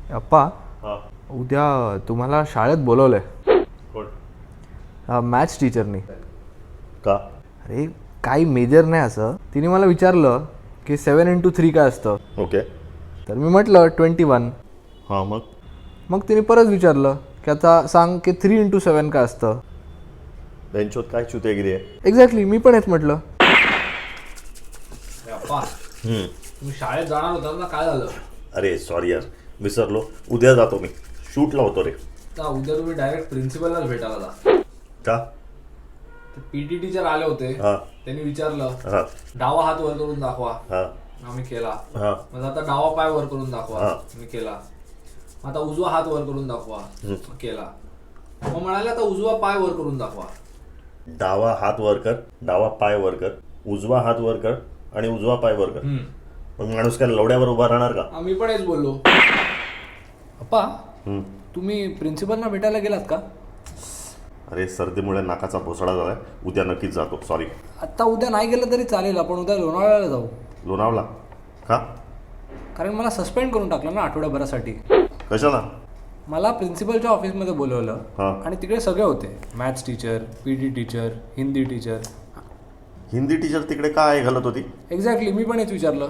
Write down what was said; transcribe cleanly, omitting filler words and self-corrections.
अप्पा, हां. उद्या तुम्हाला शाळेत बोलवलंय कोण? मॅथ्स टीचरनी. का? अरे काही मेजर नाही असं. तिने मला विचारलं की 7x3 काय असतं. ओके. तर मी म्हटलं 21. हां, मग मग तिने परत विचारलं की आता सांग की 3x7 काय असतं. बेंचोत काय चुतेगिरी आहे? एक्झॅक्टली, मी पण हेच म्हटलं. अप्पा, तुम्ही शाळेत जाणार होता ना, काय झालं? अरे सॉरी यार, विसरलो. उद्या जातो मी, शूटला होतो रे. तर उद्या तुम्ही डायरेक्ट प्रिन्सिपललाच भेटायला जा. का? ते पीटी टीचर आले होते, हां. त्यांनी विचारलं हां. डावा हात वर करून दाखवा. हां. आम्ही केला. हां. मग आता डावा पाय वर करून दाखवा. हां. मी केला. आता उजवा हात वर करून दाखवा. केला. मग म्हणाले आता उजवा पाय वर करून दाखवा. डावा हात वर कर, डावा पाय वर कर, उजवा हात वर कर आणि उजवा पाय वर कर. मग माणूस काय लवड्यावर उभा राहणार का? आम्ही पण हेच बोललो. अप्पा, हम्म. तुम्ही प्रिन्सिपलना भेटायला गेलात का? अरे सर्दीमुळे नाकाचा भोसडा झालाय, उद्या नक्कीच जातो. सॉरी. आता उद्या नाही गेलं तरी चालेल, आपण उद्या लोणावळ्याला जाऊ. लोणावळा? का? कारण मला सस्पेंड करून टाकलं ना आठवड्याभरासाठी. कशाला? मला प्रिन्सिपलच्या ऑफिसमध्ये बोलवलं हां. आणि तिकडे सगळे होते. Maths teacher, P T teacher, Hindi teacher. Hindi teacher तिकडे काय घालत होती? एक्झॅक्टली, मी पण हेच विचारलं.